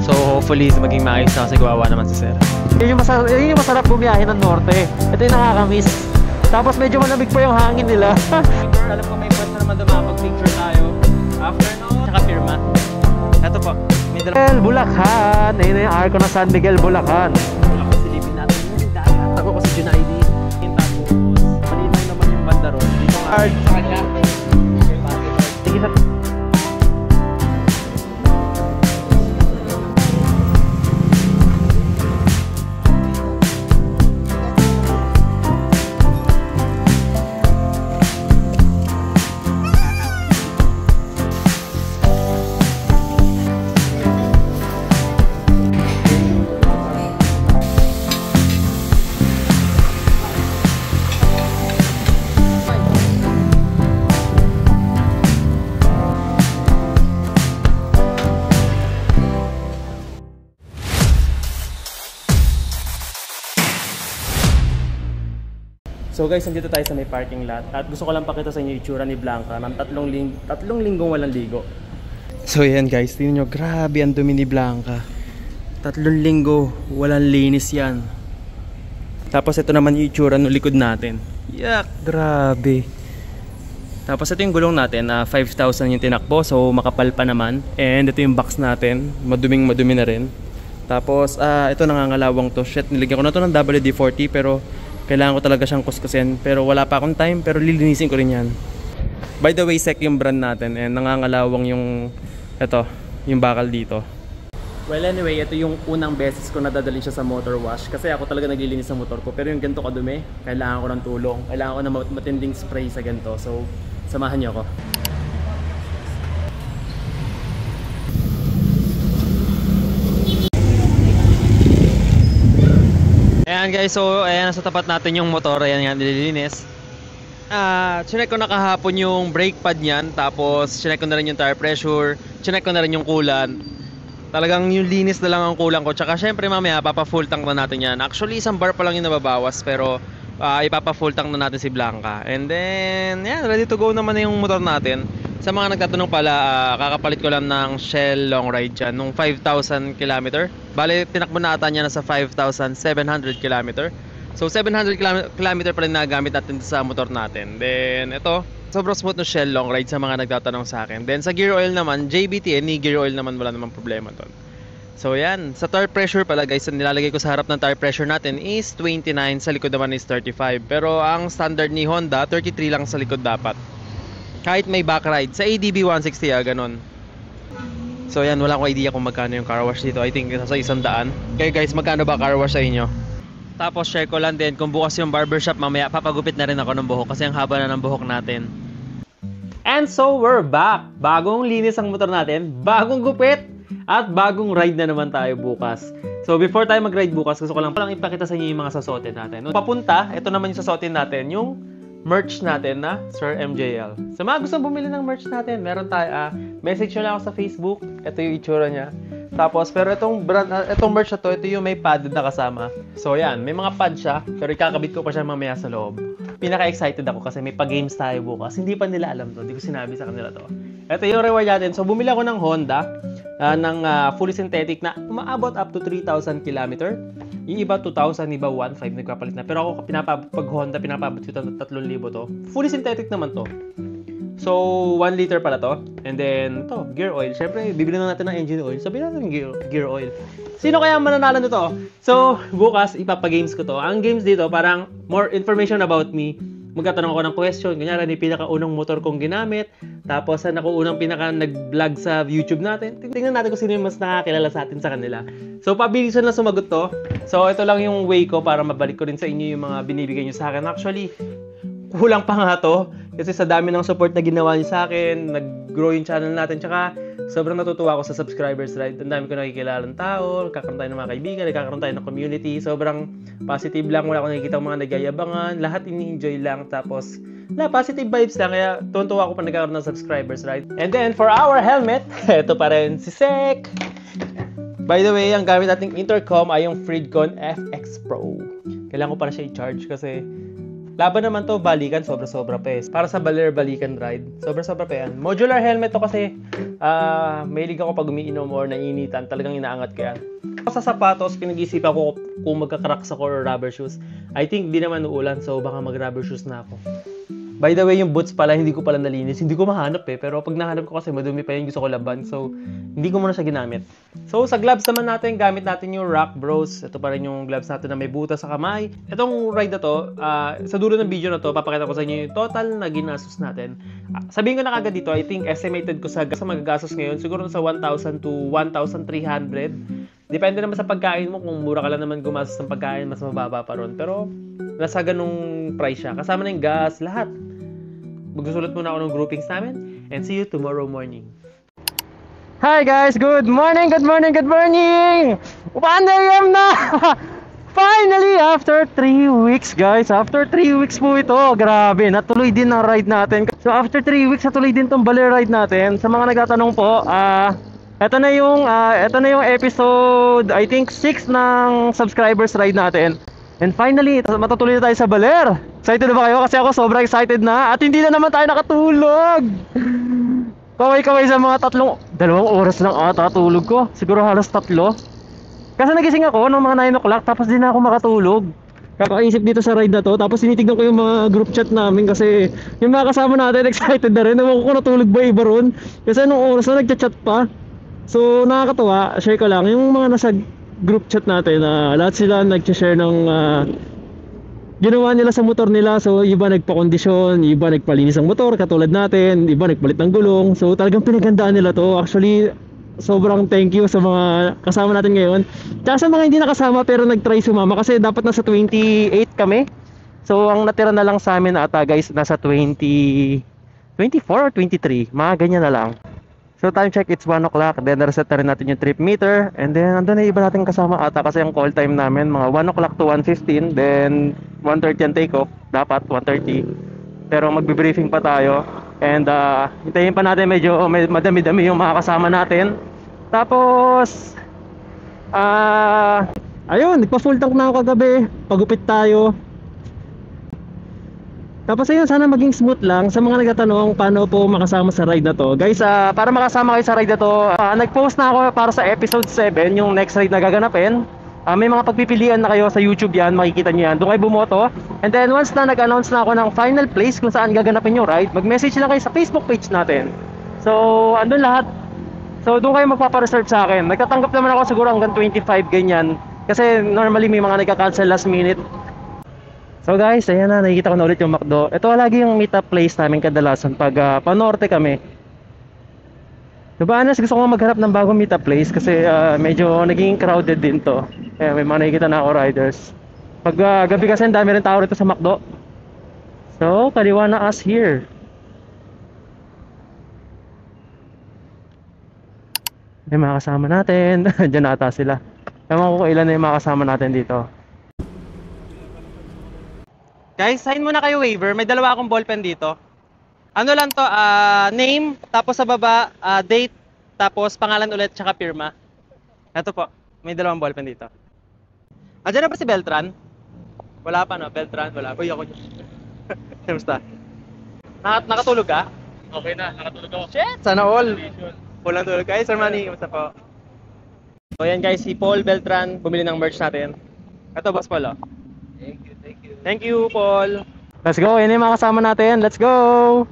So hopefully maging maayos na kasi gawawa naman si Sir. Yun yung masarap bumiyahe ng norte. Ito yung nakakamiss. Tapos medyo malamig pa yung hangin nila. Alam ko may pwede naman dumapag-picture tayo. After no, tsaka pirma. Ito po. Miguel, Bulacan. Ayun na yung arko ng San Miguel, Bulacan. Ako silipin natin yung dagat. Ako kasi Junaidi. Tapos malinaw naman yung banda ron. Dito nga. Hard. Sige sa... So guys, nandito tayo sa may parking lot at gusto ko lang pakita sa inyo yung itsura ni Blanca ng tatlong linggong walang ligo. So yan guys, tingnan nyo, grabe ang dumi ni Blanca. 3 linggo, walang linis yan. Tapos ito naman yung itsura ng likod natin. Yak, grabe. Tapos ito yung gulong natin na 5,000 yung tinakbo, so makapal pa naman. And ito yung box natin, madumi na rin. Tapos ito nangangalawang to. Shit, nilagyan ko na to ng WD-40 pero kailangan ko talaga siyang kuskusin. Pero wala pa akong time, pero lilinisin ko rin yan. By the way, SEC yung brand natin and nangangalawang yung ito, yung bakal dito. Well anyway, ito yung unang beses ko nadadalhin siya sa motor wash kasi ako talaga naglilinis sa motor ko. Pero yung ganito kadumi, kailangan ko ng tulong. Kailangan ko ng matinding spray sa ganito. So, samahan niyo ako. Ayan guys, so ayan sa tapat natin yung motor, ayan nga nililinis. Chinek ko na kahapon yung brake pad niyan, tapos chinek ko na rin yung tire pressure, chinek ko na rin yung coolant. Talagang yung linis na lang ang kulang ko. Tsaka syempre mamaya papa-full tank na natin yan. Actually isang bar pa lang yung nababawas, pero ipapa-full tank na natin si Blanca. And then, yan, ready to go naman na yung motor natin. Sa mga nagtatanong pala, kakapalit ko lang ng Shell long ride dyan nung 5,000 km. Bale, tinakbo na ata niya na sa 5,700 km. So 700 km pa rin nagamit natin sa motor natin. Then ito, sobrang smooth no Shell long ride sa mga nagtatanong sa akin. Then sa gear oil naman, JBT, any gear oil naman, wala namang problema doon. So yan, sa tire pressure pala guys, ang nilalagay ko sa harap ng tire pressure natin is 29, sa likod naman is 35. Pero ang standard ni Honda, 33 lang sa likod dapat. Kahit may back ride, sa ADB 160 ganon. So yan, wala akong idea kung magkano yung car wash dito. I think sa 100. Okay guys, magkano ba car wash sa inyo? Tapos share ko lang din, kung bukas yung barbershop mamaya, papagupit na rin ako ng buhok kasi ang haba na ng buhok natin. And so we're back! Bagong linis ang motor natin, bagong gupit, at bagong ride na naman tayo bukas. So before tayo mag-ride bukas, gusto ko lang ipakita sa inyo yung mga sasotin natin. Papunta, ito naman yung sasotin natin, yung merch natin na Sir MJL. Sa mga gustong bumili ng merch natin, meron tayo, message nyo lang ako sa Facebook. Ito yung itsura niya. Tapos, pero itong brand, itong merch na to, ito yung may padded na kasama. So yan, may mga pad siya, pero ikakabit ko pa siya mamaya sa loob. Pinaka-excited ako kasi may pa-games tayo bukas. Hindi pa nila alam to, hindi ko sinabi sa kanila to. Ito yung reward natin. So bumili ako ng Honda, ng fully synthetic na umaabot up to 3,000 km. Yung iba 2,000, iba 1,500 nagpapalit na. Pero ako pag Honda, pinapabot ko ng 3,000 to. Fully synthetic naman to. So 1 liter pala to. And then to, gear oil. Syempre, bibili na natin ng engine oil. Sabihin natin gear oil. Sino kaya mananalo nito? So bukas ipapagames ko to. Ang games dito parang more information about me. Magtatanong ako ng question. Kunyari, yung pinakaunang motor kong ginamit. Tapos, ako unang nag-vlog sa YouTube natin. Tingnan natin kung sino yung mas nakakilala sa atin sa kanila. So, pabilisan lang sumagot to. So, ito lang yung way ko para mabalik ko rin sa inyo yung mga binibigay nyo sa akin. Actually, kulang pa nga to. Kasi sa dami ng support na ginawa nyo sa akin, nag-grow yung channel natin. Tsaka, sobrang natutuwa ako sa subscribers, right? Ang dami ko nakikilalang tao, nagkakaroon tayo ng mga kaibigan, nagkakaroon tayo ng community. Sobrang positive lang, wala akong nakikita mga nagayabangan, lahat ini-enjoy lang. Tapos, positive vibes lang. Kaya, tuwan-tuwa ako pa nagkakaroon ng subscribers, right? And then, for our helmet, ito pa rin si Sek. By the way, ang gamit nating intercom ay yung Fridcon FX Pro. Kailangan ko para siya i-charge kasi Laban naman to, balikan, sobra-sobra pa eh. Para sa Baler Balikan Ride, sobra-sobra pa yan. Modular helmet to kasi mahilig ako pag umiinom or nainitan, talagang inaangat ko yan. Sa sapatos, pinag-isipan ko kung magkakracks ako or rubber shoes. I think di naman uulan, so baka mag-rubber shoes na ako. By the way, yung boots pala, hindi ko pala nalinis. Hindi ko mahanap eh. Pero pag nahanap ko kasi madumi pa yung gusto ko laban. So, hindi ko muna siya ginamit. So, sa gloves naman natin, gamit natin yung Rock Bros. Ito pa rin yung gloves natin na may butas sa kamay. Itong ride na to, sa dulo ng video na to, papakita ko sa inyo yung total na ginastos natin. Sabihin ko na kagad dito, I think estimated ko sa magagastos ngayon, siguro sa 1,000 to 1,300. Depende naman sa pagkain mo. Kung mura ka lang naman gumastos ng pagkain, mas mababa pa ron. Pero, nasa ganung price siya. Kasama na yung gas, lahat. Magsusulat muna ako ng groupings namin. And see you tomorrow morning. Hi guys! Good morning! Good morning! Good morning! 1 AM na! Finally! After 3 weeks guys! After 3 weeks po ito. Grabe! Natuloy din ang ride natin. So after 3 weeks, natuloy din tong Baler ride natin. Sa mga nagtatanong po, ito na yung episode, I think 6 ng subscribers ride natin. And finally, matutuloy na tayo sa Baler. Excited na ba kayo? Kasi ako sobrang excited na. At hindi na naman tayo nakatulog. Kaway-kaway sa mga 2 oras lang ata tulog ko. Siguro halos 3. Kasi nagising ako ng mga 9 o'clock, tapos di na ako makatulog. Kakaisip dito sa ride na to. Tapos tinitignan ko yung mga group chat namin kasi yung mga kasama natin excited na rin. Ewan ko kung natulog ba iba ron. Kasi anong oras na nagchat-chat pa. So nakakatuwa, share ko lang yung mga nasa group chat natin na lahat sila nag-share ng ginawa nila sa motor nila. So iba nagpa-kondisyon, iba nagpalinis ng motor katulad natin, iba nagpalit ng gulong. So talagang pinagandaan nila to. Actually, sobrang thank you sa mga kasama natin ngayon. Tsaka sa mga hindi nakasama pero nag-try sumama kasi dapat nasa 28 kami. So ang natira na lang sa amin ata guys, nasa 24 or 23, mga ganyan na lang. So time check, it's 1 o'clock. Then reset na rin natin yung trip meter. And then andun na iba natin kasama ata kasi ang call time namin mga 1 o'clock to 1:15. Then 1:30 ang take off. Dapat 1:30. Pero magbe-briefing pa tayo. And hintayin pa natin medyo madami-dami yung mga kasama natin. Tapos ayun, nagpa-full tank na ako kagabi. Pagupit tayo. Tapos ayun, sana maging smooth lang sa mga nagtatanong paano po makasama sa ride na to. Guys, para makasama kayo sa ride na to, nag-post na ako para sa episode 7, yung next ride na gaganapin. May mga pagpipilian na kayo sa YouTube yan, makikita nyo yan. Doon kayo bumoto. And then once na nag-announce na ako ng final place kung saan gaganapin yung ride, mag-message lang kayo sa Facebook page natin. So, andun lahat. So, doon kayo magpapareserve sa akin. Nagtatanggap naman ako siguro hanggang 25 ganyan. Kasi normally may mga nagka-cancel last minute. So guys, ayan na, nakikita ko na ulit yung McDo. Ito lagi yung meet up place namin kadalasan pag panorte kami. Diba Anas, gusto ko maghanap ng bagong meet up place kasi medyo naging crowded din to. Kaya may mga nakikita na ako riders. Pag gabi kasi ang dami rin tao rito sa McDo. So, kaliwa na us here. May mga kasama natin. Diyan ata sila. Ewan ko kung ilan na yung mga kasama natin dito. Guys, sign muna kayo waiver. May dalawa akong ballpen dito. Ano lang to, name, tapos sa baba, date, tapos pangalan ulit, tsaka pirma. Ito po, may dalawang ballpen dito. Andiyan na ba si Beltran? Wala pa no, Beltran, wala. Uy, ako dyan. Kamusta? Nakatulog ka? Okay na, nakatulog ako. Shit, sana all. Walang tulog. Guys, Sir Manny, kamusta po? So yan guys, si Paul Beltran, bumili ng merch natin. Ito, Boss Paul, oh. Thank you, thank you. Thank you, Paul. Let's go. Yan yung mga kasama natin. Let's go.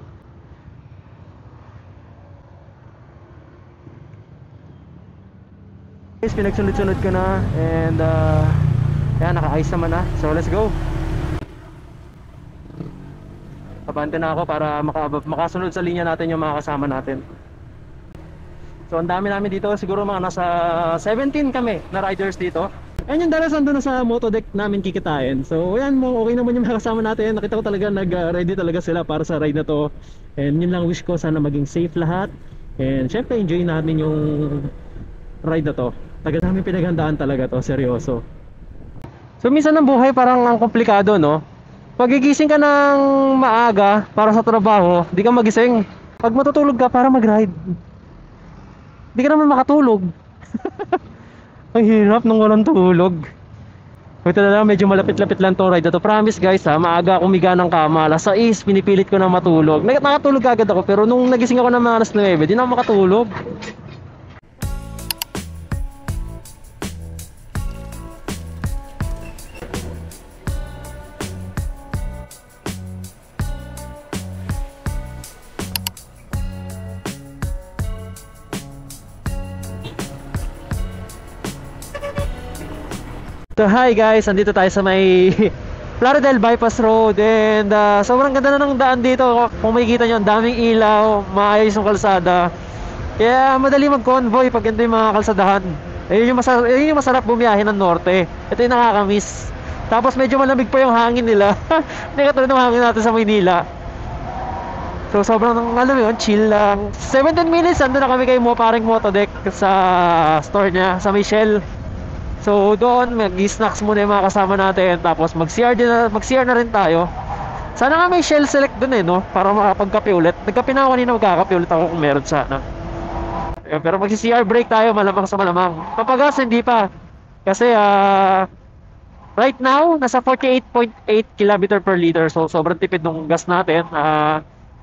Guys, pinagsunod-sunod ko na. And, yan, naka-ice naman na. So, let's go. Kabante na ako para makasunod sa linya natin yung mga kasama natin. So, ang dami namin dito. Siguro mga nasa 17 kami na riders dito. Ayan yung dalasan doon sa motodeck namin kikitain. So ayan mo, okay naman yung mga kasama natin. Nakita ko talaga nag-ready talaga sila para sa ride na to. And yun lang wish ko, sana maging safe lahat. And syempre enjoy namin yung ride na to. Tagal namin pinaghandaan talaga to, seryoso. So minsan ng buhay parang ang komplikado, no? Pag gigising ka ng maaga para sa trabaho, di ka magising. Pag matutulog ka para mag-ride, di ka naman makatulog. Ang hirap nung walang tulog. Ito na lang, medyo malapit-lapit lang tong ride na to. Promise guys ha, maaga akong umiga ng kama. Alas 6, pinipilit ko na matulog. Nakatulog agad ako, pero nung nagising ako ng mga alas 9, di na ako makatulog. So hi guys, andito tayo sa may Plaridel Bypass Road and sobrang ganda na ng daan dito. Kung makikita nyo, ang daming ilaw, maayos yung kalsada. Kaya madali mag-convoy pag ganito yung mga kalsadahan. Ayun yung masarap bumiyahe ng norte. Ito yung nakakamiss. Tapos medyo malamig pa yung hangin nila. Hindi katulad ng hangin natin sa Maynila. So sobrang alam yun, chill lang. 17 minutes, ando na kami kay paring Motodeck sa store niya, sa Michelle. So doon, mag-snacks muna yung mga kasama natin. Tapos mag-CR na rin tayo. Sana nga may Shell Select doon no? Para makapagkape ulit. Nagkape na ako kanina, magkakape ulit ako kung meron sana. Pero mag-CR break tayo, malamang sa malamang. Papagas, hindi pa. Kasi right now, nasa 48.8 km per liter. So sobrang tipid ng gas natin.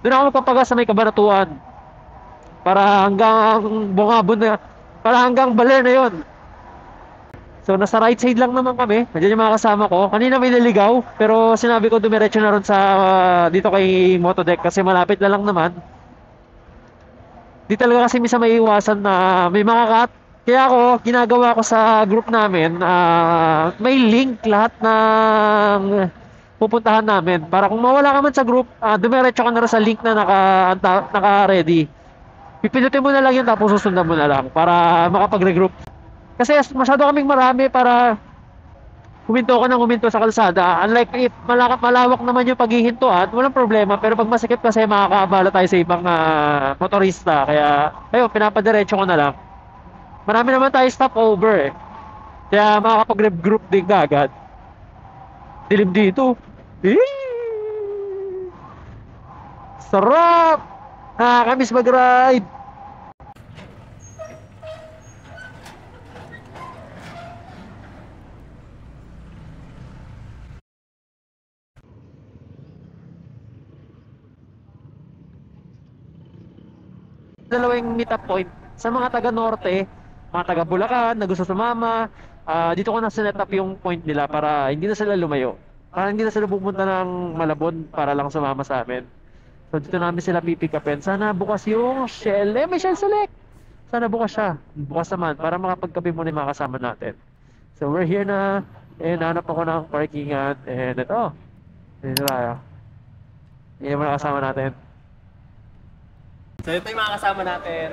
Doon ako magpapagas sa may Kabanatuan. Para hanggang Bungabon na, para hanggang Baler na yon. So nasa right side lang naman kami. Nandiyan yung mga kasama ko. Kanina may naligaw, pero sinabi ko dumiretso na ron sa dito kay Motodeck kasi malapit na lang naman. Di talaga kasi misa may iwasan na may makakat. Kaya ako, ginagawa ko sa group namin, may link lahat ng pupuntahan namin. Para kung mawala ka man sa group, dumiretso ka na rin sa link na naka-ready. Pipindutin mo na lang yun tapos susundan mo na lang para makapag-regroup. Kasi masyado kaming marami para huminto ko ng huminto sa kalsada. Unlike if malawak naman yung paghihintuan, walang problema. Pero pag masikip kasi makakaabala tayo sa ibang motorista. Kaya ayun, pinapadiretso ko na lang. Marami naman tayo stopover Kaya makakapag-group din agad. Dilim dito. Sarap! Nakakamiss mag-ride. Dalawang meet up point sa mga taga Norte, mga taga Bulacan na gusto sumama. Dito ko na sinet up yung point nila para hindi na sila lumayo. Para hindi na sila pupunta ng Malabon para lang sumama sa amin. So dito namin sila pipick upin. Sana bukas yung Shell. May Shell Select. Sana bukas siya. Bukas naman para makapagkape muna yung mga kasama natin. So we're here na. And hanap ako ng parkingan. And ito. Dito tayo. Yan yung mga kasama natin. So ito yung mga kasama natin.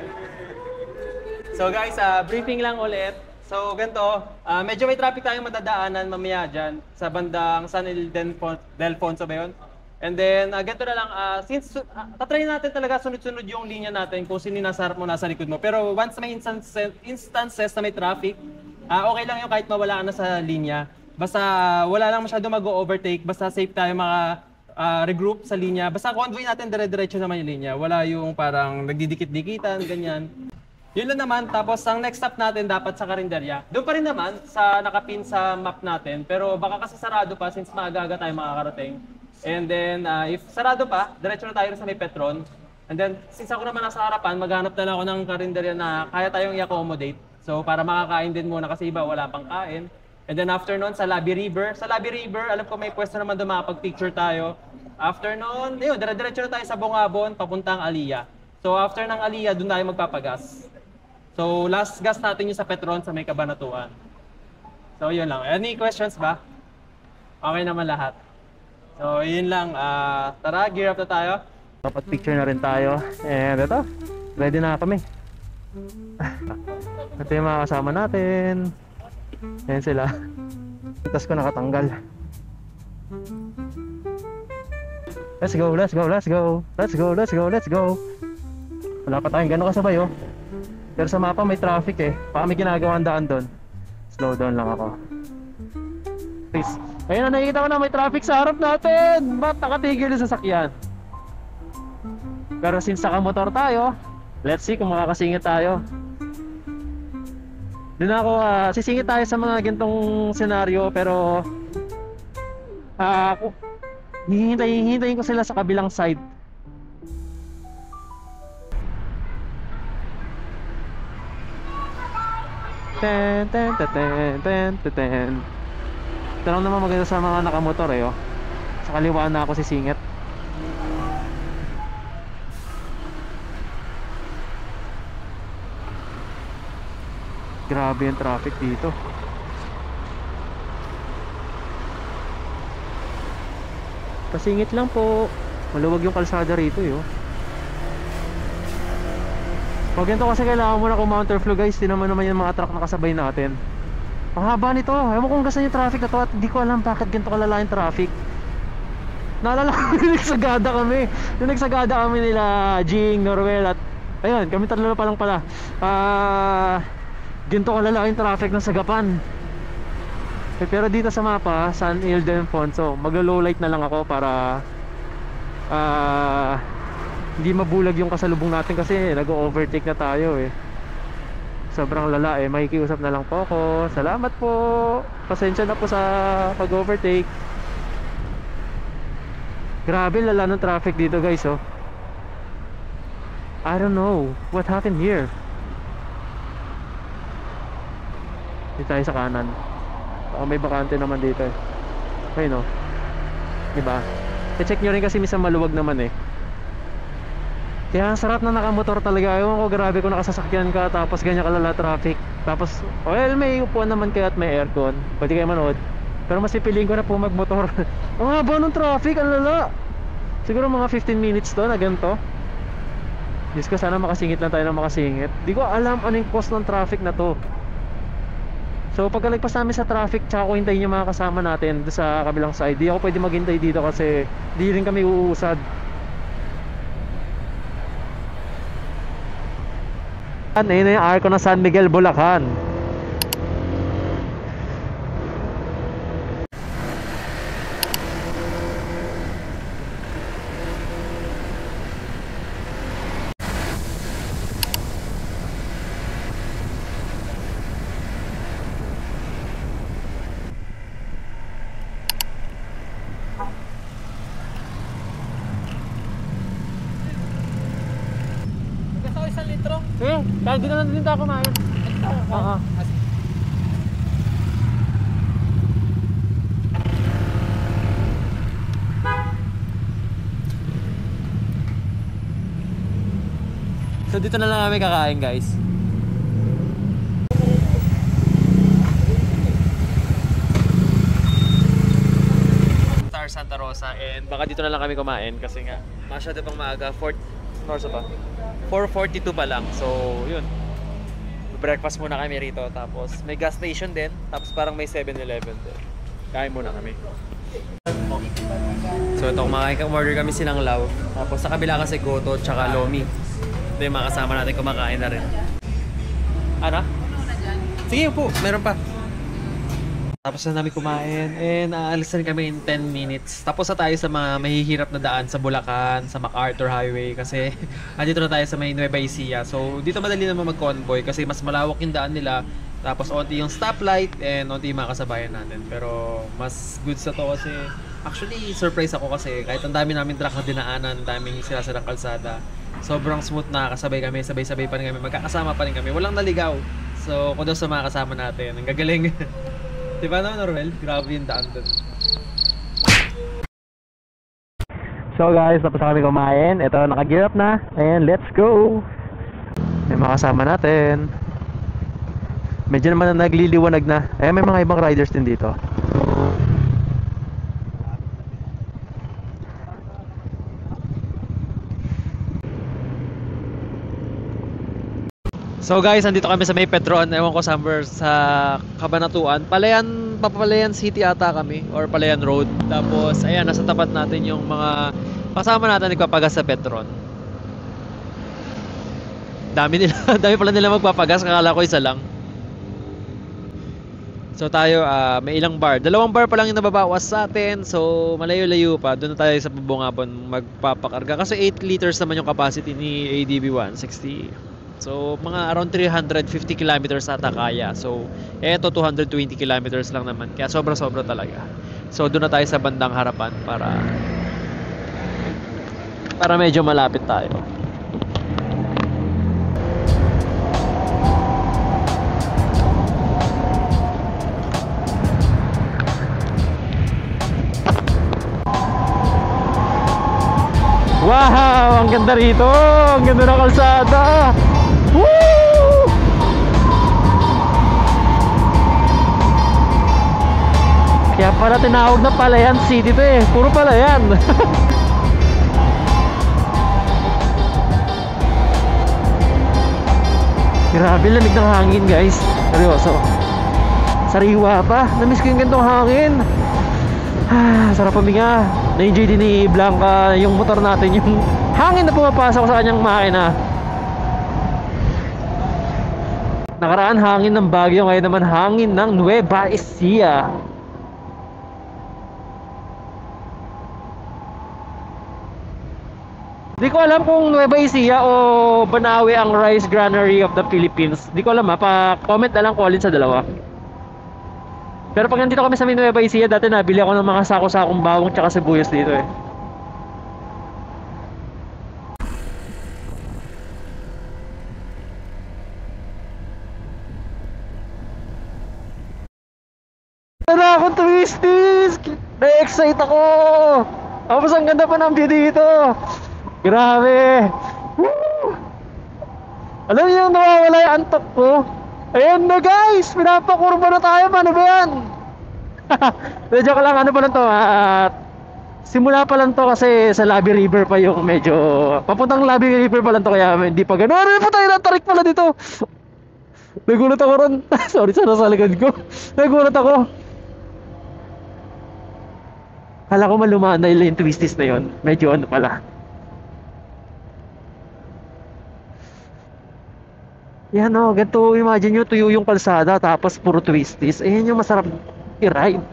So guys, briefing lang ulit. So ganito, medyo may traffic tayong madadaanan mamaya dyan sa bandang San Ildefonso ba yun? And then, ganito na lang, since tatry natin talaga sunod-sunod yung linya natin kung sino nasa harap mo, nasa likod mo. Pero once may instances na may traffic, okay lang yung kahit mawala ka na sa linya. Basta wala lang masyado mag-overtake, basta safe tayo regroup sa linya. Basta convoy natin dire-diretso naman yung linya. Wala yung parang nagdidikit-dikitan, ganyan. Yun lang naman. Tapos ang next stop natin dapat sa Carinderia. Doon pa rin naman sa nakapin sa map natin. Pero baka kasi sarado pa since maaga-aga tayo makakarating. And then if sarado pa, diretso na tayo sa may Petron. And then since ako naman nasa harapan, maghanap na lang ako ng Carinderia na kaya tayong i-accommodate. So para makakain din muna kasi iba wala pang kain. And then after nun, sa Labi River. Sa Labi River, alam ko may pwesto naman doon makapag-picture tayo. After nun, yun, dire-diretso na tayo sa Bungabon, papuntang Aliyah. So after ng Aliyah, doon tayo magpapagas. So last gas natin yung sa Petron sa may Kabanatuan. So yun lang. Any questions ba? Okay naman lahat. So yun lang. Tara, gear up na tayo. Kapag-picture na rin tayo. And ito, ready na kami. Ito yung mga kasama natin. Ayan sila. Tapos ko nakatanggal. Let's go, let's go, let's go. Let's go, let's go, let's go. Wala pa tayong gano'ng kasabay Pero sa mapa may traffic Baka may ginagawang daan doon. Slow down lang ako. Please. Ayun na, nakikita ko na may traffic sa harap natin. Ba't nakatigil yung sasakyan? Pero since nakamotor tayo, let's see kung makakasingit tayo. Doon ako, sisingit tayo sa mga gintong senaryo, pero hihintayin ko sila sa kabilang side. Ten ten ten ten ten ten ten. Ito lang naman maganda sa mga nakamotor eh, oh. Sa kaliwaan na ako sisingit. Grabe yung traffic dito. Pasingit lang po. Maluwag yung kalsada rito eh, oh. Pag ganito kasi kailangan mo na counterflow guys. Di naman yung mga truck na kasabay natin. Ang haba nito. Ewan ko kung gasan yung traffic na to. At di ko alam bakit ganito kalala yung traffic. Naalala ko yung nagsagada kami. Yung nagsagada kami nila Jing, Norwell at ayun, kami tatlo pa lang pala. Ganito kalala yung traffic ng Sagapan. Pero dito sa mapa, San Ildefonso, maglo-low light na lang ako para hindi mabulag yung kasalubong natin kasi nag-overtake na tayo eh. Sobrang lala eh. Makikiusap na lang po ako. Salamat po. Pasensya na po sa pag-overtake. Grabe lala ng traffic dito guys, oh. I don't know what happened here. Dito tayo sa kanan. May bakante naman dito eh. Ayun, oh. Diba? I-check nyo rin kasi minsan maluwag naman eh. Kaya ang sarap na nakamotor talaga. Ewan ko, grabe kung nakasasakyan ka tapos ganyan kalala traffic. Tapos, well, may upuan naman kayo at may aircon. Pwede kayo manood. Pero mas pipiliin ko na po magmotor. Ang haba ng traffic, ang lala. Siguro mga 15 minutes to na ganito. Diyos ko, sana makasingit lang tayo ng makasingit. Di ko alam anong cost ng traffic na to. So pagkalagpas namin sa traffic, tsaka ko hintayin yung mga kasama natin sa kabilang side. Di ako pwede maghintay dito kasi di rin kami uusad. Ayun na yung arko ng San Miguel, Bulacan. Sige, kahit dito na din tayo kumain. Oo. So dito na lang kami kakain guys. Santa Rosa and baka dito na lang kami kumain kasi nga masyado pang maaga. 4:42 pa lang. So, yun. Breakfast muna kami rito. Tapos, may gas station din. Tapos, parang may 7-Eleven din. Kain muna kami. So, ito, kumorder kami sinanglaw. Tapos, sa kabila kasi goto tsaka lomi. Ito yung mga kasama natin kumakain na rin. Ano? Sige po, meron pa. Tapos na namin kumain and aalisan kami in 10 minutes. Tapos na tayo sa mga mahihirap na daan sa Bulacan, sa MacArthur Highway kasi andito na tayo sa may Nueva Ecija. So dito madali naman mag-convoy kasi mas malawak yung daan nila. Tapos onti yung stoplight and onti yung mga kasabayan natin. Pero mas good sa to kasi actually surprise ako kasi kahit ang dami namin truck na dinaanan, daming sinasarang kalsada. Sobrang smooth na kasabay kami, sabay-sabay pa rin kami, magkakasama pa rin kami. Walang naligaw. So kudos sa mga kasama natin. Ang gagaling. Diba no, Norwell? Grabe yung daan dun. So guys, tapos na kami kumain. Ito, naka-gear up na. And let's go! May mga kasama natin. Medyo naman na nagliliwanag na. May mga ibang riders din dito. So guys, andito kami sa may Petron. Ewan ko somewhere sa Cabanatuan. Papalayan City ata kami or Palayan Road. Tapos ayan, nasa tapat natin yung mga kasama natin nagpapagas sa Petron. Dami pala nila magpapagas, kakala ko isa lang. So tayo, may ilang bar. 2 bar pa lang yung nababawas sa atin. So malayo-layo pa. Doon na tayo sa Bubongabon magpapakarga. Kasi 8 liters naman yung capacity ni ADB 160. So, mga around 350 kilometers ata kaya. So, eto 220 kilometers lang naman. Kaya sobra-sobra talaga. So, doon na tayo sa bandang harapan para medyo malapit tayo. Wow! Ang ganda rito! Ang ganda ng kalsada! Woo! Kaya pala tinawag na Palayan City to eh. Puro Palayan. Grabe, lamig ng hangin guys. Seryoso. Sariwa pa. Namiss ko yung gantong hangin. Sarap paminga. Na-enjoy din ni Blanca yung motor natin, yung hangin na pumapasok sa kanyang makina. Nakaraan hangin ng Baguio, ngayon naman hangin ng Nueva Ecija. Di ko alam kung Nueva Ecija o Banawe ang rice granary of the Philippines. Di ko alam ha, pa-comment na lang ko alin sa dalawa. Pero pag nandito kami sa Nueva Ecija, dati nabili ako ng mga sako-sakong bawang tsaka sibuyas dito eh. Tara akong twisties! Na-excite ako! Tapos ang ganda pa ng view dito! Grabe! Woo! Alam niyo yung nawawala yung antok ko? Ayan na guys! Pinapakurba na tayo! Paano ba yan? Joke lang, ano pa lang to? Simula pa lang to kasi sa Labi River pa yung medyo... Papuntang Labi River pa lang to kaya hindi pa gano'n. Ano po tayo? Natarik pala dito! Nagulat ako ron. Sorry, sana sa likod ko. Nagulat ako. Kala ko malumaan na yung twisties na yun. Medyo ano pala. Yan o, ganito, imagine nyo, tuyo yung kalsada tapos puro twisties. Ayan yung masarap i-ride.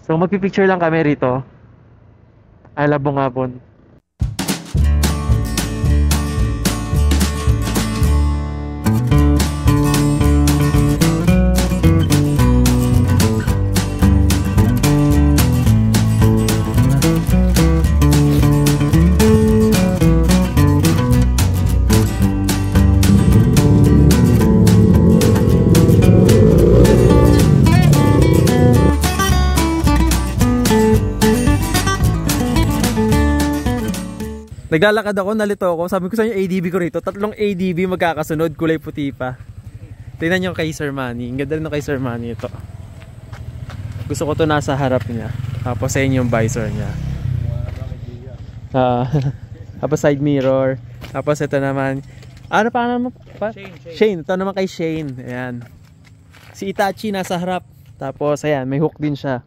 So magpipicture lang kami rito. Alabong-abon. Naglalakad ako, nalito ako. Sabi ko sa inyo, ADB ko rito. 3 ADB magkakasunod, kulay puti pa. Tingnan nyo kay Sir Manny. Ang ganda rin kay Sir Manny ito. Gusto ko to nasa harap niya. Tapos sa inyo yung visor niya. Tapos side mirror. Tapos ito naman. Ano pa naman? Shane. Ito naman kay Shane. Ayan. Si Itachi nasa harap. Tapos ayan, may hook din siya.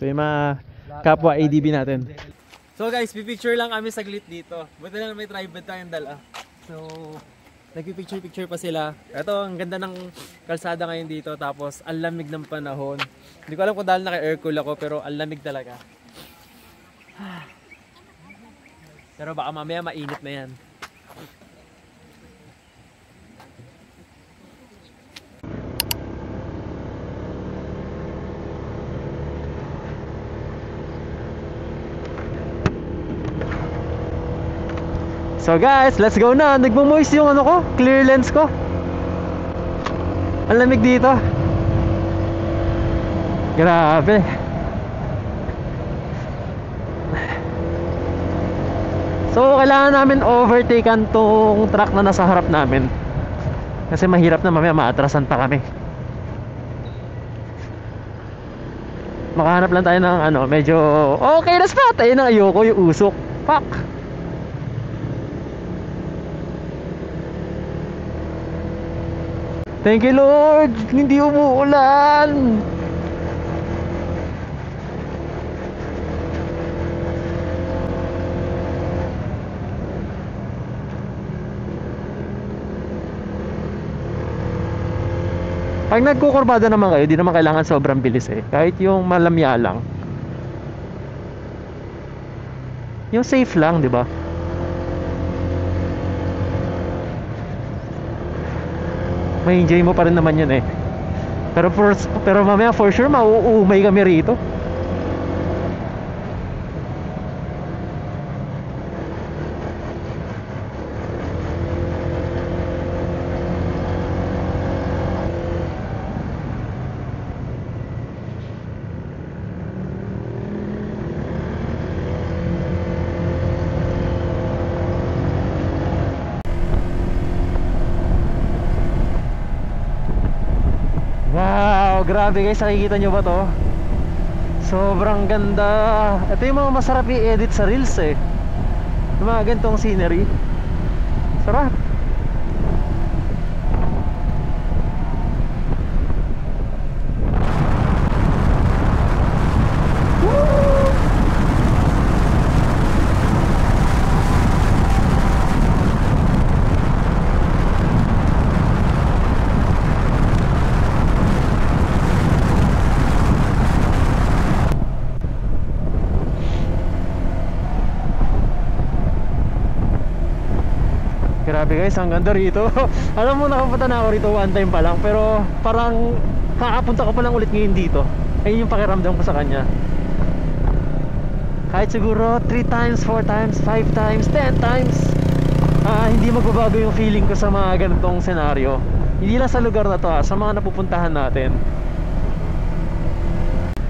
So yung mga kapwa ADB natin. So guys, pipicture lang kami saglit dito. Buti na may tripod tayong dala. So, nagpipicture pa sila. Ito, ang ganda ng kalsada ngayon dito. Tapos, ang lamig ng panahon. Hindi ko alam kung dahil naka-aircool ako, pero ang lamig talaga. Pero baka mamaya mainit na yan. So guys, let's go na. Nagmo-moist yung ano ko, clear lens ko. Ang lamig dito. Grabe. So kailangan namin overtaken tong truck na nasa harap namin. Kasi mahirap na mamaya maatrasan pa kami. Makahanap lang tayo ng ano, medyo okay na spot. Ayun ang ayoko, yung usok. Fuck. Thank you Lord, hindi umuulan. Pag nagkukurbada naman kayo, di naman kailangan sobrang bilis eh. Kahit yung malamya lang. Yung safe lang, di ba? May enjoy mo pa rin naman yun eh. Pero mamaya for sure mauumay kami rito. Wow, grabe guys, nakikita nyo ba to? Sobrang ganda. Ito yung mga masarap i-edit sa reels eh. Yung mga ganitong scenery. Sarap. Grabe guys, ang ganda rito. Alam mo, nakapunta na ako rito one time pa lang, pero parang kakapunta ko pa lang ulit ngayon dito. Ayun yung pakiramdam ko sa kanya. Kahit siguro 3 times, 4 times, 5 times, 10 times, hindi magbabago yung feeling ko sa mga ganitong senaryo. Hindi lang sa lugar na to, sa mga napupuntahan natin.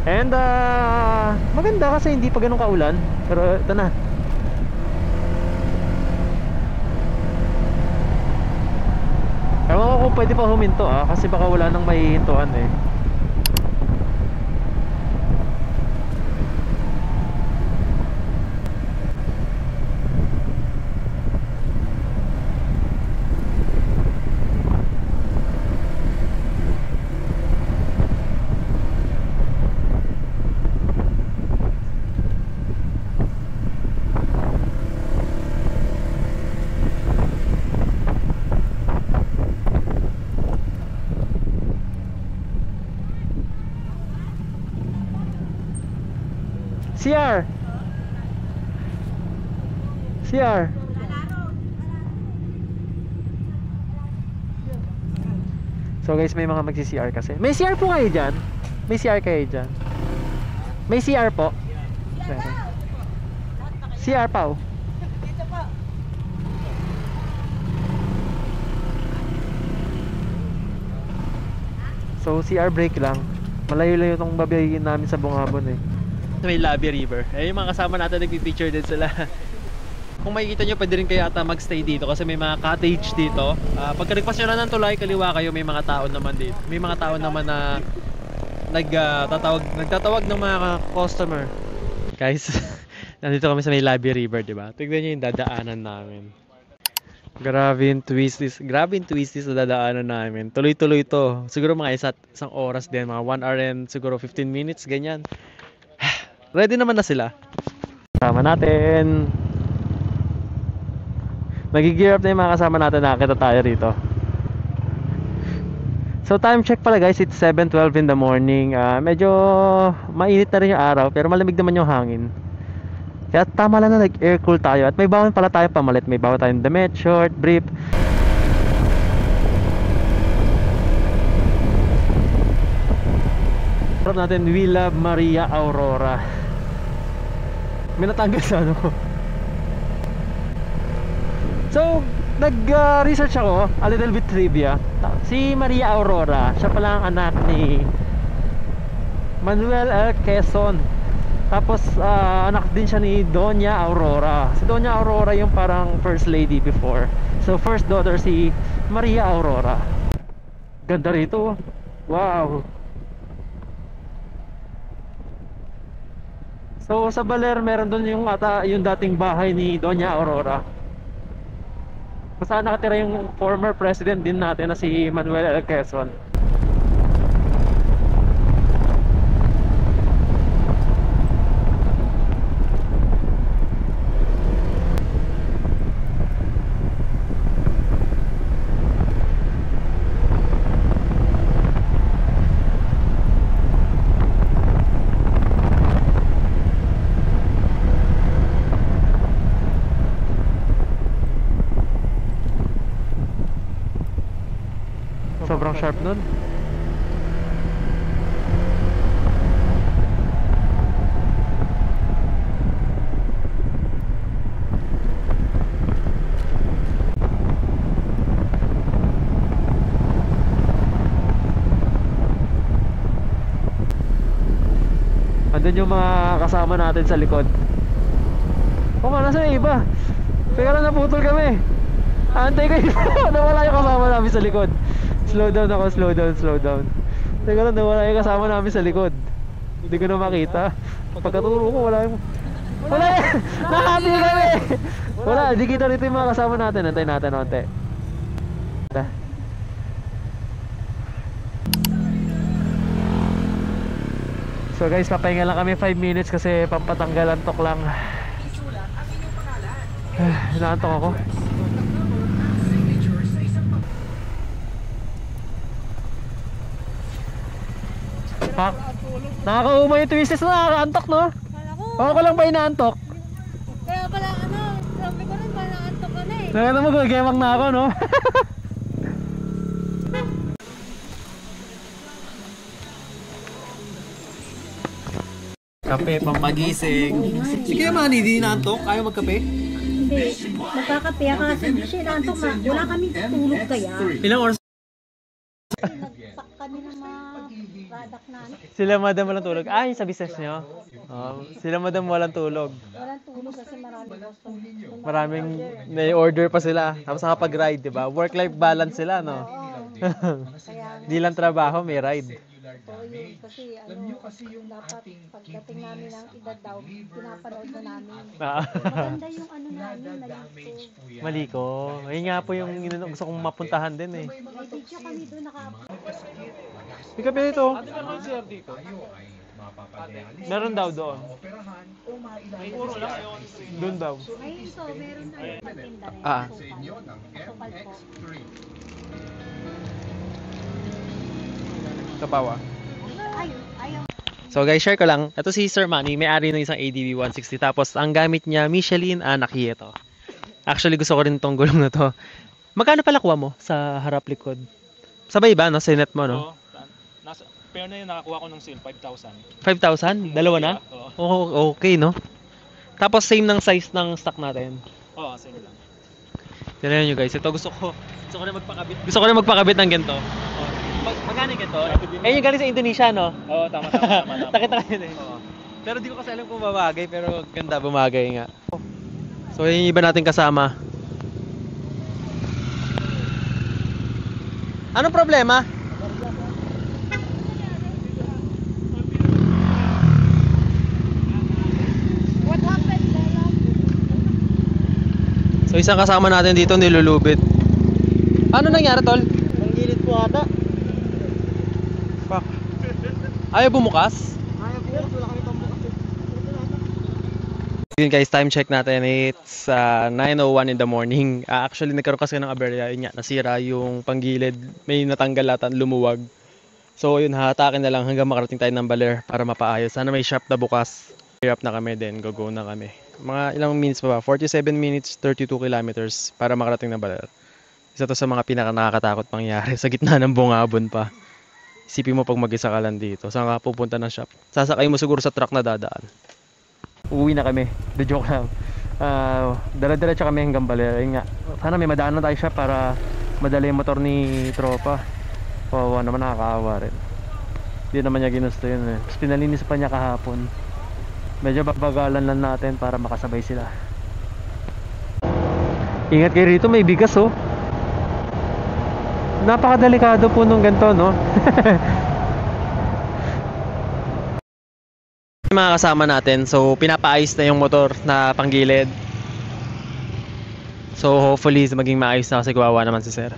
And maganda kasi hindi pa ganun kaulan. Pero ito na. Ewan ko kung pwede pa huminto kasi baka wala nang mahihintuan eh. CR. So guys, may mga magsi-CR kasi. May CR po kayo dyan? May CR kayo dyan? May CR po? CR pa oh. So CR break lang. Malayo-layo itong babiyahin namin sa Bungabon eh. May Labi River. Eh, yung mga kasama natin nagpipicture din sila. Kung makikita nyo, pwede rin kayo ata magstay dito kasi may mga cottage dito. Pagka-request nyo na ng tulay, kaliwa kayo, may mga tao naman dito. May mga tao naman na nagtatawag ng mga customer. Guys, nandito kami sa may Labi River, di ba? Tignan nyo yung dadaanan namin. Grabe yung twisties na dadaanan namin. Tuloy-tuloy to. Siguro mga isang oras din, mga 1 hour and siguro 15 minutes, ganyan. Ready naman na sila. Kasama natin. Nag-gear up na yung mga kasama natin. Nakakita tayo rito. So time check pala guys, it's 7:12 in the morning. Medyo mainit na rin yung araw, pero malamig naman yung hangin. Kaya tama lang na nag-air cool tayo. At may bawang pala tayo pamalit. May bawang tayong damit, short, brief. Harap natin, Villa Maria Aurora. May natanggal sa ano. So, nag-research ako, a little bit trivia. Si Maria Aurora, siya pala ang anak ni Manuel L. Quezon. Tapos, anak din siya ni Doña Aurora. Si Doña Aurora yung parang first lady before. So, first daughter si Maria Aurora. Ganda rito. Wow. So sa Baler meron doon yung dating bahay ni Doña Aurora. Kung saan nakatira yung former president din natin na si Manuel L. Quezon. Sobrang sharp nun. Andun yung mga kasama natin sa likod. O nga, nasa yung iba? Teka lang, naputol kami. Antay ko yun. Nawala yung kasama namin sa likod. Slow down ako, slow down, slow down. Teka lang, nawala yung kasama namin sa likod. Hindi ko na makita. Pagkaturo ko, wala yung... Wala yan! Nakati kami! Wala, hindi kita rito yung mga kasama natin. Antay natin, onte. So guys, papahinga lang kami 5 minutes kasi pampatanggal antok lang. Inaantok ako. Nakakauma yung twisties na nakakaantok, no? Ako ko lang ba inaantok? Kaya pala sabi ko rin pala antok ka na eh. Nakita mo, gagawang na ako, no? Kape, pampagising. Sige man, hindi naantok? Ayaw magkape? Hindi, magkakape ka kasi hindi siya inaantok ma. Wala kaming tulog kaya. Ilang oras? Nagpak kami ng mga product namin. Sila madam walang tulog. Ay, sa business nyo? Sila madam walang tulog. Walang tulog kasi marami customer. Maraming may order pa sila. Tapos nakapag-ride, di ba? Work-life balance sila, no? Kaya Di lang trabaho, may ride. so yun kasi dapat pagdating namin ng edad daw, pinapanood na namin. Maganda yung namin, naliko. Maliko. Ayun nga po yung gusto kong mapuntahan din eh. May video kami doon May kape dito. Meron daw doon. Doon daw. Ay, ito, meron na yung patinda rin. Ah. Sukal po. Kapawa. Ay, ayaw. So guys, share ko lang. Ito si Sir Manny, may-ari ng isang ADV 160. Tapos ang gamit niya, Michelin Anaki ito. Actually, gusto ko rin tong gulong na to. Magkano pala kuha mo sa harap likod? Sabay ba, no? Sa net mo, no? Pero na yun, nakakuha ko ng sale, 5,000. 5,000? Dalawa na? Oh, okay, no? Tapos same ng size ng stock natin. Oo, same lang. Tignan nyo guys, ito gusto ko na magpakabit. Gusto ko na magpakabit ng ganito. Magkano yung ganito? Eh, yung galing sa Indonesia, no? Oo, tama. Takita ka yun eh. Pero di ko kasi alam kung babagay, pero ganda, bumagay nga. So, yung iba natin kasama. Anong problema? What happened, Bella? So, isang kasama natin dito nilulubit. Ano nangyari, tol? Panggilid po ata. Fuck. Ayaw bumukas? Ayaw po, wala kami pambukas. Yun guys, time check natin. It's 9:01 in the morning. Actually, nagkaroon kasi ng aberya. Yun nga, nasira yung panggilid. May natanggal at lumuwag. So yun, hahatakin na lang hanggang makarating tayo ng Baler para mapaayos. Sana may shop na bukas. Gear up na kami din, go na kami. Mga ilang minutes pa ba? 47 minutes, 32 kilometers para makarating ng Baler. Isa to sa mga pinaka nakakatakot pangyari sa gitna ng bungabon pa. Isipin mo pag mag-isa ka lang dito. Saan ka pupunta ng shop? Sasakay mo siguro sa truck na dadaan. Uwi na kami. The joke lang. Dala-diretso kami hanggang Baler. Ayun nga. Sana may madaanan tayo siya para madala yung motor ni tropa. Kawawa naman, nakakaawa rin. Hindi naman niya ginusto yun eh. Tapos pinalinis pa niya kahapon. Medyo babagalan lang natin para makasabay sila. Ingat kayo rito, may bigas oh. Napakadelikado po nung ganito, no? Mga kasama natin, so pinapaayos na yung motor na panggilid. So hopefully maging maayos na kasi kawawa naman si sir.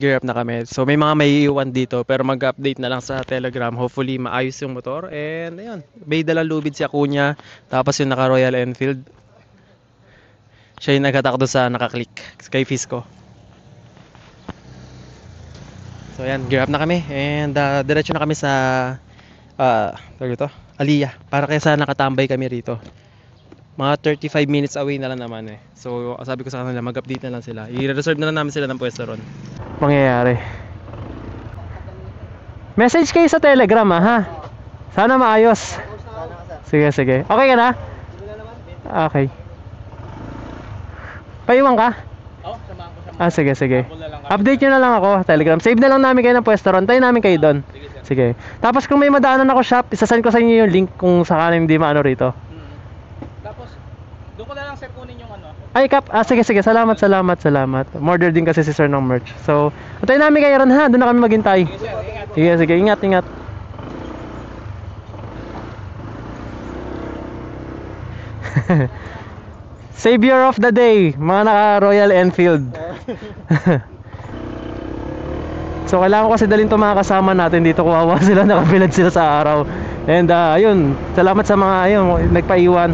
Gear up na kami. So may mga may iiwan dito pero mag-update na lang sa Telegram. Hopefully maayos yung motor and ayun. May dalang lubid si Acuna tapos yung naka Royal Enfield. Siya yung naghatakdo sa nakaklik kay Fisco. So ayan, gear up na kami and diretso na kami sa Aliyah para kaysa nakatambay kami rito. Mga 35 minutes away na lang naman eh. So sabi ko sa kanila mag-update na lang sila. I-reserve na lang namin sila ng pwesto ron. Mangyayari. Message kayo sa Telegram ha. Sana maayos. Sige, sige. Okay ka na? Okay. Paiwan ka? Sige, sige. Update nyo na lang ako, Telegram. Save na lang namin kayo ng pwesto ron. Tayo namin kayo doon. Sige. Tapos kung may madaanan ako shop, isasend ko sa inyo yung link kung sakali hindi maano rito. Tapos, doon ko na lang sir kunin yung ano. Ay, Kap. Sige, sige. Salamat, salamat, salamat. Order din kasi si sir ng merch. So, tayo namin kayo ron ha. Doon na kami maghintay. Sige, sige. Ingat, ingat. Savior of the day, mga naka Royal Enfield. So kailangan ko kasi dalhin to mga kasama natin dito, kuwawa sila, nakabilad sila sa araw. And ayun, salamat sa mga ayun, nagpaiwan.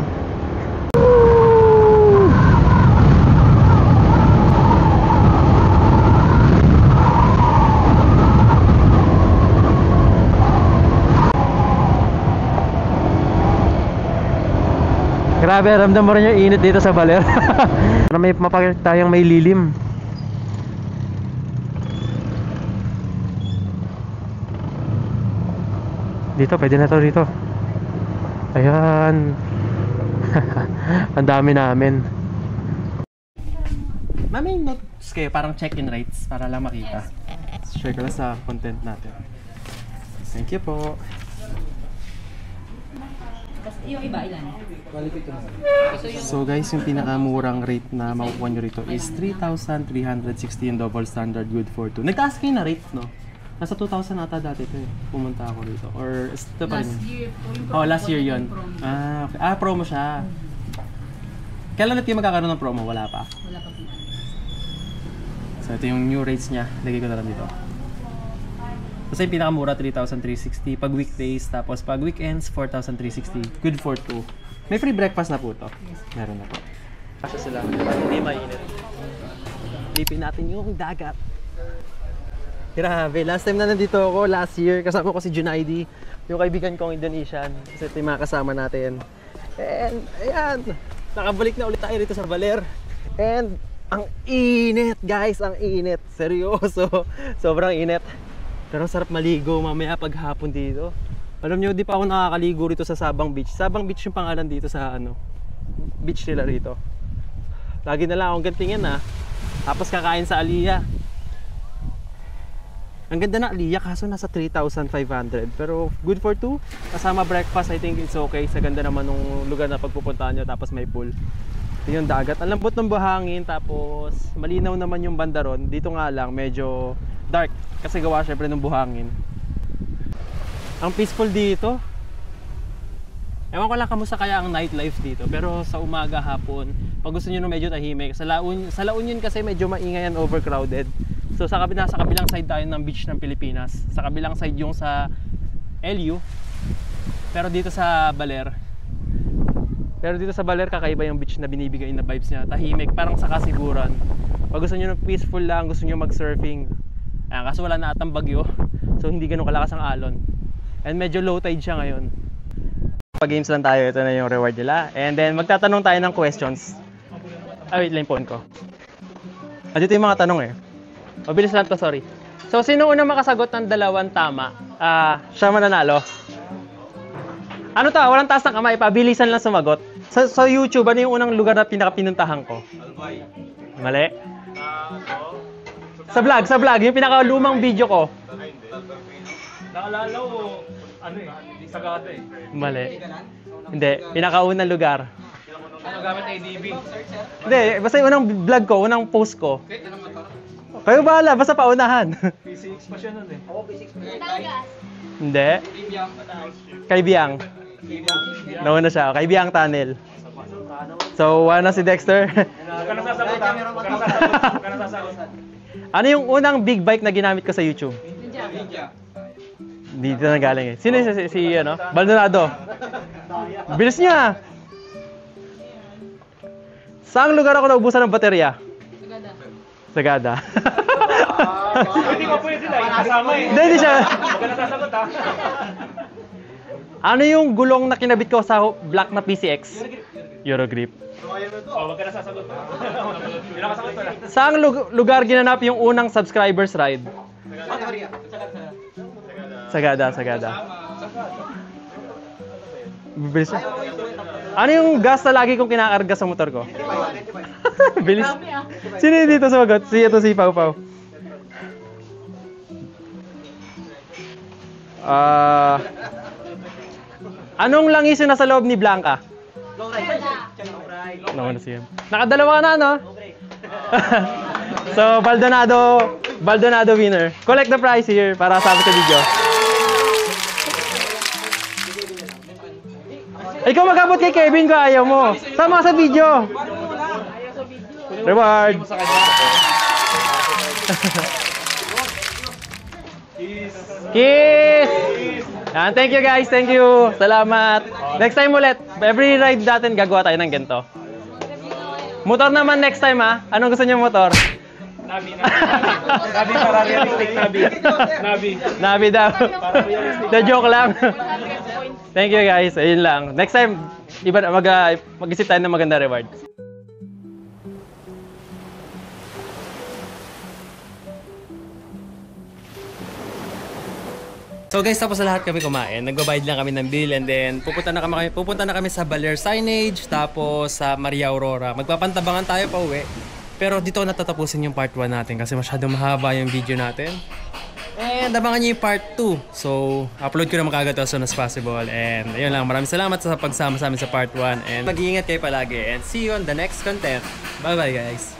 Grabe, ramdam mo rin yung init dito sa Baler. May mapakita tayong may lilim. Dito, pwede na to dito. Ayan. Ang dami namin. May notes kayo, parang check-in rates para lang makita. Share ko lang sa content natin. Thank you po. Yung iba, ilan? So guys, yung pinakamurang rate na makukuha nyo rito is 3,360 yung double standard, good for 2. Nagtaas kayo na rate, no? Nasa 2,000 ata dati ito eh. Pumunta ako rito. Or ito pa rin. Last year po yung Oh, last year yun. promo. Ah, okay. Ah, promo siya. Kailan natin magkakaroon ng promo? Wala pa. Wala pa po. So ito yung new rates niya. Lagay ko na lang dito. Kasi yung pinakamura 3,360 pag weekdays, tapos pag weekends 4,360. Good for 2. May free breakfast na po to. Meron na po. Kasya sila, hindi mainit. Lipin natin yung dagat. Grabe, last time na nandito ako, last year, kasama ko si Junaidi, yung kaibigan kong Indonesian. Kasi ito yung mga kasama natin. And, ayan, nakabalik na ulit tayo rito sa Baler. And, ang init guys, ang init. Seryoso, sobrang init. Pero sarap maligo mamaya paghapon dito. Alam nyo, di pa ako nakakaligo rito sa Sabang Beach. Sabang Beach yung pangalan dito sa ano, beach nila rito. Lagi na lang akong gantingin ha. Tapos kakain sa Aliyah. Ang ganda na Aliyah, kaso nasa 3,500. Pero good for 2. Kasama breakfast, I think it's okay. Sa ganda naman ng lugar na pagpupuntahan nyo. Tapos may pool. Ito yung dagat. Ang lambot ng buhangin. Tapos malinaw naman yung banda ron. Dito nga lang, medyo dark. Kasi gawa syempre ng buhangin. Ang peaceful dito. Ewan ko lang kamusta kaya ang nightlife dito. Pero sa umaga, hapon, pag gusto nyo medyo tahimik. Sa La Union kasi medyo maingay and overcrowded. So sa kabilang side tayo ng beach ng Pilipinas. Sa kabilang side yung sa LU. Pero dito sa Baler, kakaiba yung beach na binibigay na vibes niya. Tahimik, parang sa kasiguran. Pag gusto nyo ng peaceful lang, gusto nyo mag-surfing. Ayan, kaso wala na atang bagyo. So hindi ganun kalakas ang alon. And medyo low tide siya ngayon. Pag-games lang tayo, ito na yung reward nila. And then magtatanong tayo ng questions. Wait lang yung phone ko. Dito yung mga tanong eh. Mabilis lang to, sorry. So sino unang makasagot ng 2 tama? Siya mananalo. Ano to? Walang taas ng kamay, pabilisan lang sumagot. Sa YouTube, ano yung unang lugar na pinakapinuntahan ko? Albay. Mali. Sa vlog, yung pinakalumang video ko. Naalala ko, ano eh, Sagada eh. Mali. Hindi, pinakaunang lugar. Ano gamit ADB? Hindi, basta yung unang vlog ko, unang post ko. Kayo bahala, basta paunahan. PCX pa siya nun eh. Hindi. Kay Biang. Nauna siya, kay Biang Tunnel. So, na si Dexter. Huwag ka nasasagot ha. Huwag ka nasasagot. Ano yung unang big bike na ginamit ko sa YouTube? Ninja. Dito na galing eh. Sino si ano? Baldonado. Bilis niya. Saang lugar ako naubusan ng baterya? Sagada. Hindi ko pwede na. Kasama eh. Hindi siya. Huwag ka nasasagot ha. Ano yung gulong na kinabit ko sa black na PCX? Eurogrip. Oh, wag ka na sasagot. Hindi na kasagot na. Saang lugar ginanap yung unang subscribers ride? Sagada. Bilis. Ano yung gas na lagi kong kinakarga sa motor ko? Bilis. Sino yung dito sumagot? Si Pau Pau. Anong langis yung nasa loob ni Blanca? No, siya. Nakadalawa ka na, no? So, Baldonado winner. Collect the prize here para sa sa video. Ikaw mag-abot kay Kevin ko ayaw mo. Sama sa video. Reward. Kiss! Yan, thank you guys, thank you. Salamat. Next time ulit. Every ride natin gagawa tayo ng ganito. Motor naman next time ha. Anong gusto niyo motor? Nabi para realistic, Nabi daw. The joke lang. Thank you guys. Ayun lang. Next time mag-isip tayo ng maganda reward. So guys, tapos na lahat kami kumain. Nagbabayad lang kami ng bill and then pupunta na kami sa Baler Signage tapos sa Maria Aurora. Magpapantabangan tayo pa uwi. Pero dito natatapusin yung part 1 natin kasi masyadong mahaba yung video natin. And abangan nyo yung part 2. So, upload ko naman kagad as soon as possible. And ayun lang, maraming salamat sa pagsama sa amin sa part 1. And mag-iingat kayo palagi. And see you on the next content. Bye bye guys!